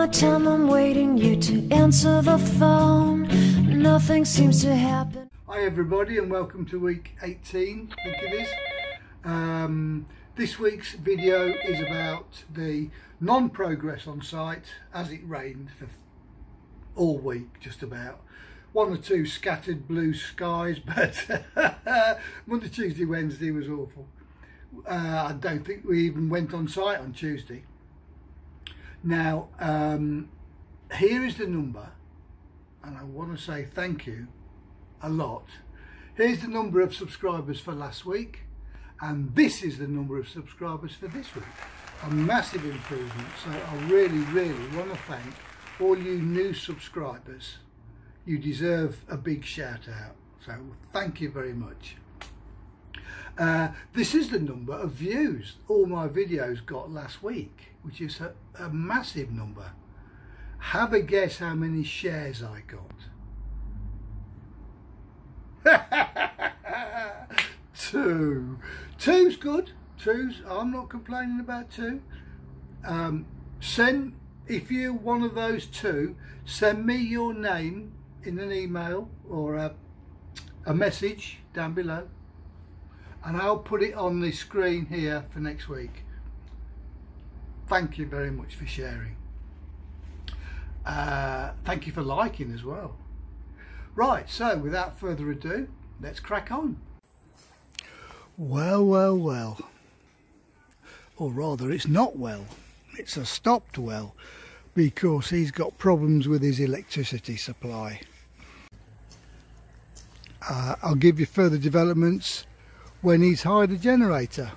my time I'm waiting you to answer the phone. Nothing seems to happen. Hi everybody, and welcome to week 18, I think it is. This week's video is about the non-progress on site as it rained for all week, just about. One or two scattered blue skies, but Monday, Tuesday, Wednesday was awful. I don't think we even went on site on Tuesday. Now, here is the number, and I want to say thank you a lot. Here's the number of subscribers for last week, and this is the number of subscribers for this week. A massive improvement, so I really want to thank all you new subscribers. You deserve a big shout out, so thank you very much. This is the number of views all my videos got last week, which is a massive number. Have a guess how many shares I got. 2. 2's good. 2's, I'm not complaining about 2. If you're one of those 2, send me your name in an email or a message down below, and I'll put it on the screen here for next week. Thank you very much for sharing. Thank you for liking as well. Right, so without further ado, let's crack on. Well, or rather it's not well, it's a stopped well, because he's got problems with his electricity supply. I'll give you further developments when he's hired a generator.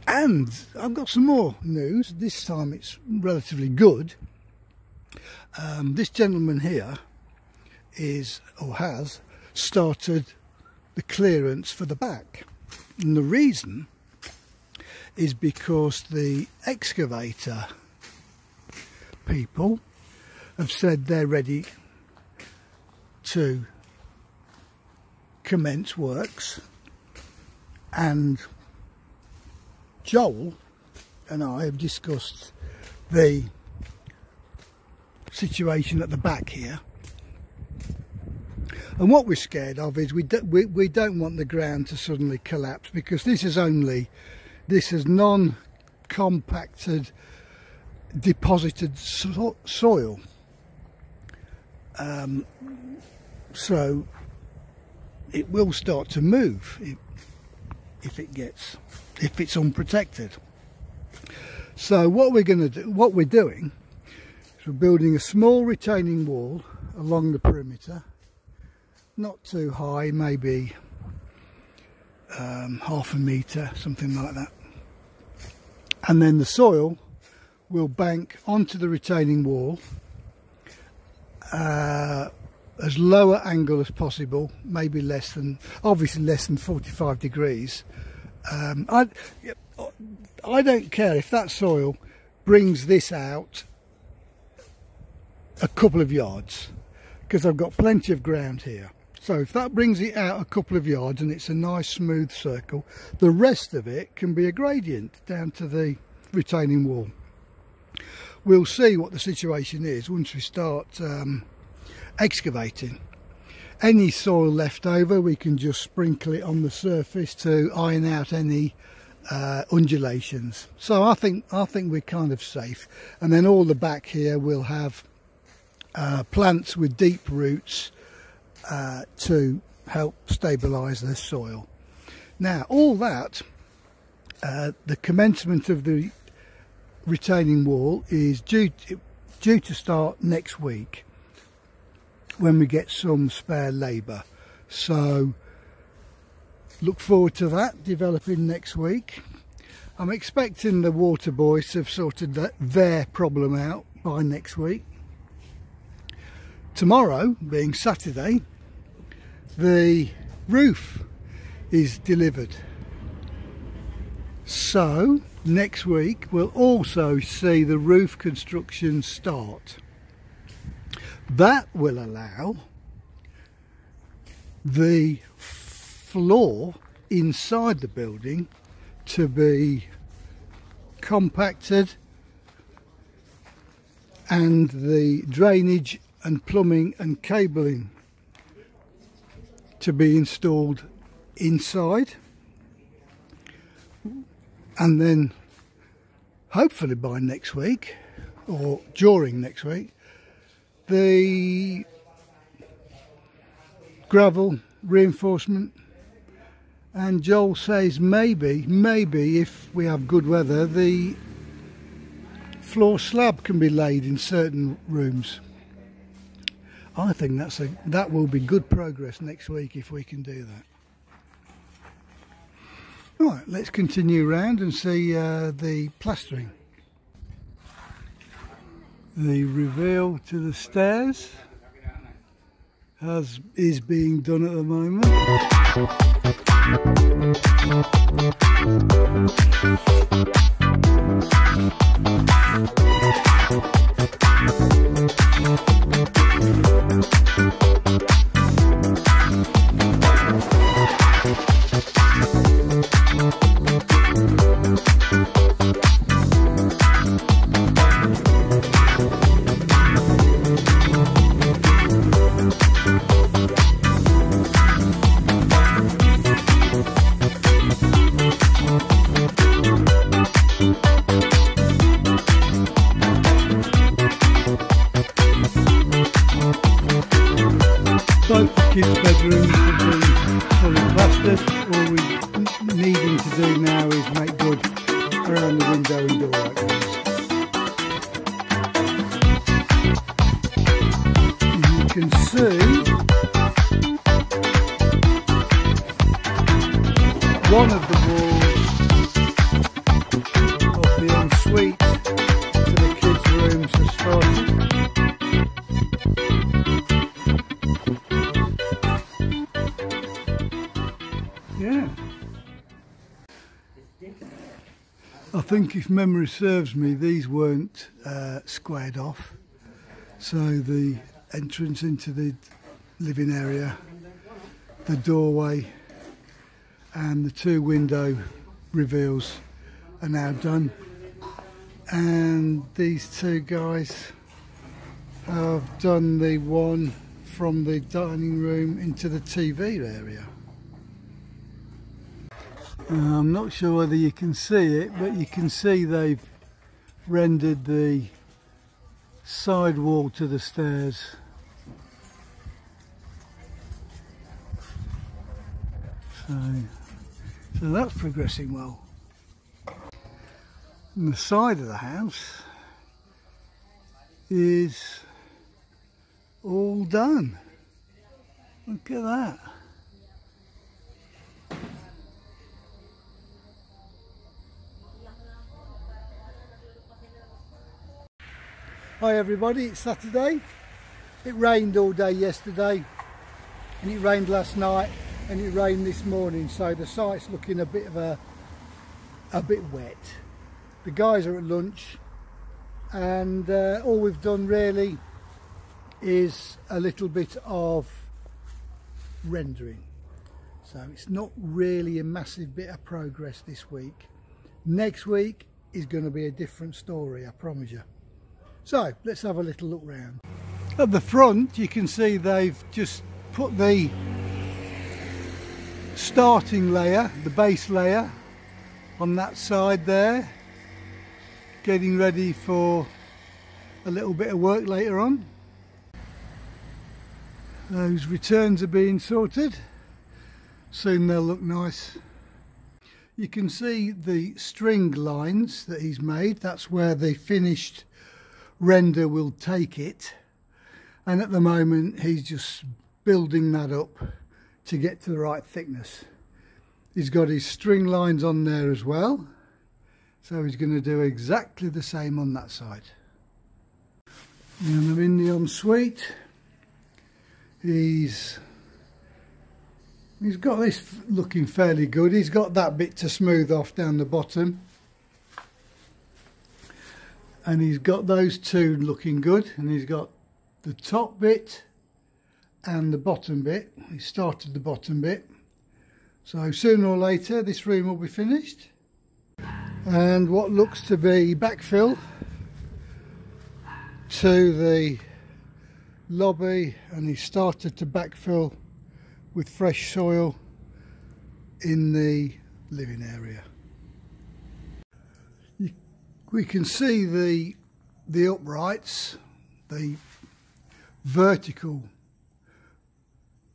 And I've got some more news. This time it's relatively good. This gentleman here has started the clearance for the back, and the reason is because the excavator people have said they're ready to commence works, and Joel and I have discussed the situation at the back here, and what we're scared of is we don't want the ground to suddenly collapse, because this is non-compacted deposited soil, so it will start to move if it's unprotected. So what we're doing is we're building a small retaining wall along the perimeter, not too high, maybe half a metre, something like that, and then the soil will bank onto the retaining wall as lower angle as possible, maybe obviously less than 45 degrees. I don't care if that soil brings this out a couple of yards, because I've got plenty of ground here. So if that brings it out a couple of yards and it's a nice smooth circle, the rest of it can be a gradient down to the retaining wall. We'll see what the situation is once we start excavating. Any soil left over, we can just sprinkle it on the surface to iron out any undulations. So I think we're kind of safe. And then all the back here will have plants with deep roots to help stabilise the soil. Now, all that, the commencement of the retaining wall is due to start next week, when we get some spare labour. So look forward to that developing next week. I'm expecting the water boys to have sorted their problem out by next week. Tomorrow, being Saturday, the roof is delivered. So next week we'll also see the roof construction start. That will allow the floor inside the building to be compacted and the drainage and plumbing and cabling to be installed inside, and then hopefully by next week or during next week the gravel reinforcement, and Joel says maybe if we have good weather the floor slab can be laid in certain rooms. I think that will be good progress next week if we can do that. Right, let's continue round and see the plastering. The reveal to the stairs is being done at the moment. Both the kids' bedrooms have been fully plastered. All we're needing to do now is make good around the window and door openings. You can see one of the walls of the ensuite to the kids' rooms has started. Yeah, I think if memory serves me, these weren't squared off, so the entrance into the living area, the doorway and the two window reveals are now done, and these two guys have done the one from the dining room into the TV area. I'm not sure whether you can see it, but you can see they've rendered the side wall to the stairs. So that's progressing well. And the side of the house is all done. Look at that. Hi everybody, it's Saturday. It rained all day yesterday and it rained last night and it rained this morning, so the site's looking a bit wet. The guys are at lunch and all we've done really is a little bit of rendering, so it's not really a massive bit of progress this week. Next week is going to be a different story, I promise you. So let's have a little look round. At the front you can see they've just put the starting layer, the base layer, on that side there, getting ready for a little bit of work later on. Those returns are being sorted, soon they'll look nice. You can see the string lines that he's made, that's where the finished render will take it, and at the moment he's just building that up to get to the right thickness. He's got his string lines on there as well, so he's going to do exactly the same on that side. And I'm in the ensuite. He's got this looking fairly good. He's got that bit to smooth off down the bottom, and he's got those two looking good, and he's got the top bit and the bottom bit. He started the bottom bit, so sooner or later this room will be finished. and what looks to be backfill to the lobby, and he started to backfill with fresh soil in the living area. We can see the uprights, the vertical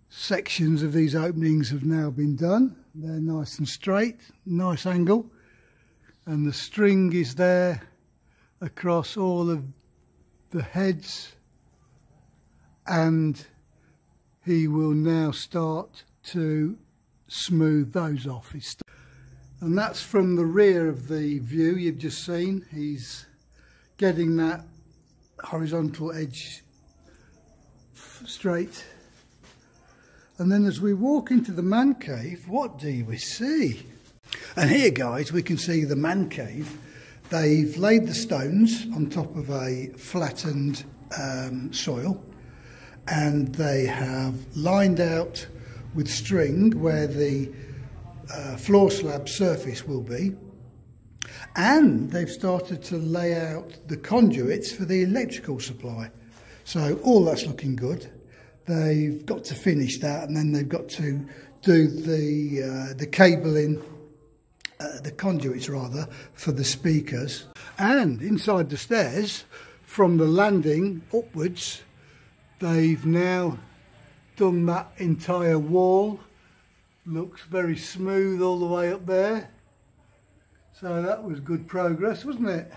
sections of these openings have now been done. They're nice and straight, nice angle, and the string is there across all of the heads, and he will now start to smooth those off. And that's from the rear of the view you've just seen. He's getting that horizontal edge straight. And then as we walk into the man cave, what do we see? And here, guys, we can see the man cave. They've laid the stones on top of a flattened soil, and they have lined out with string where the floor slab surface will be, and they've started to lay out the conduits for the electrical supply. So all that's looking good. They've got to finish that, and then they've got to do the cabling, the conduits rather, for the speakers. And inside the stairs, from the landing upwards, they've now done that entire wall. Looks very smooth all the way up there. So that was good progress, wasn't it?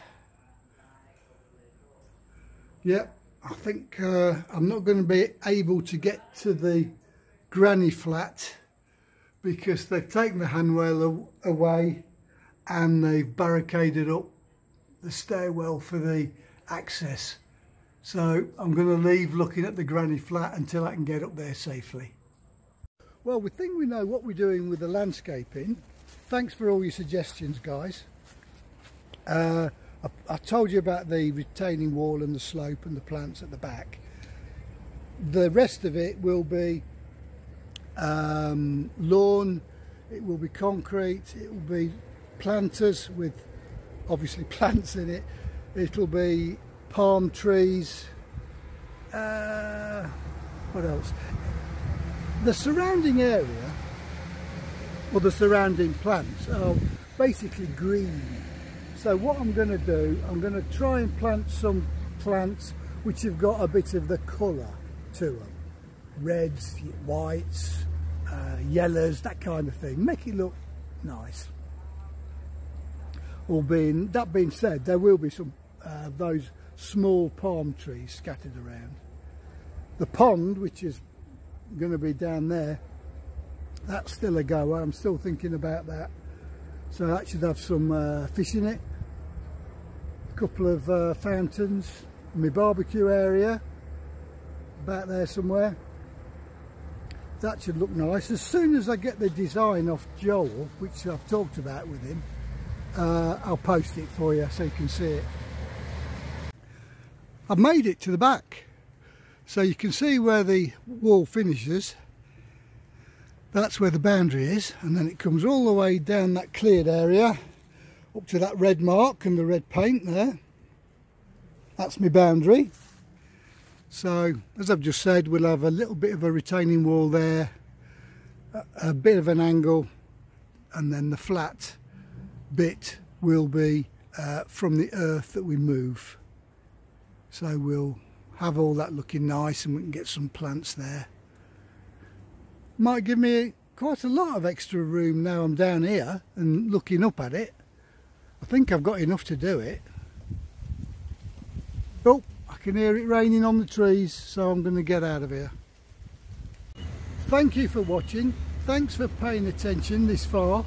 Yep. I think I'm not going to be able to get to the granny flat because they've taken the handrail away and they've barricaded up the stairwell for the access. So I'm going to leave looking at the granny flat until I can get up there safely. Well, we think we know what we're doing with the landscaping. Thanks for all your suggestions, guys. I told you about the retaining wall and the slope and the plants at the back. The rest of it will be lawn, it will be concrete, it will be planters with obviously plants in it, it'll be palm trees, what else? The surrounding area, or the surrounding plants, are basically green. So what I'm going to do, I'm going to try and plant some plants which have got a bit of the colour to them. Reds, whites, yellows, that kind of thing. Make it look nice. That being said, there will be some those small palm trees scattered around. The pond, which is going to be down there, that's still a goer. I'm still thinking about that. So that should have some fish in it. A couple of fountains, my barbecue area about there somewhere. That should look nice. As soon as I get the design off Joel, which I've talked about with him, I'll post it for you so you can see it. I've made it to the back, so you can see where the wall finishes. That's where the boundary is, and then it comes all the way down that cleared area up to that red mark and the red paint there. That's my boundary. So as I've just said, we'll have a little bit of a retaining wall there, a bit of an angle, and then the flat bit will be from the earth that we move. So we'll have all that looking nice, and we can get some plants there. Might give me quite a lot of extra room now I'm down here and looking up at it. I think I've got enough to do it. Oh, I can hear it raining on the trees, so I'm going to get out of here. Thank you for watching. Thanks for paying attention this far.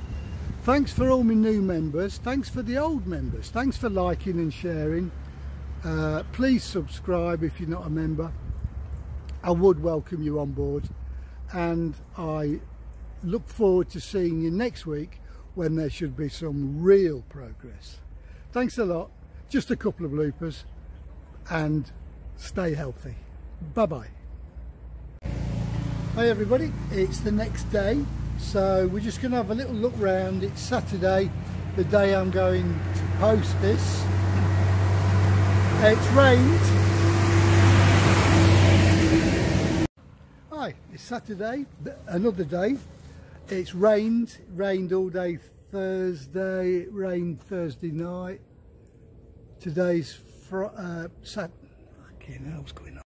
Thanks for all my new members. Thanks for the old members. Thanks for liking and sharing. Please subscribe if you're not a member. I would welcome you on board. And I look forward to seeing you next week when there should be some real progress. Thanks a lot. Just a couple of bloopers, and stay healthy. Bye bye. Hi everybody, it's the next day, so we're just going to have a little look round. It's Saturday, the day I'm going to post this. It's rained. Hi, it's Saturday, another day. It's rained all day Thursday, it rained Thursday night. Today's fucking hell, what's going on?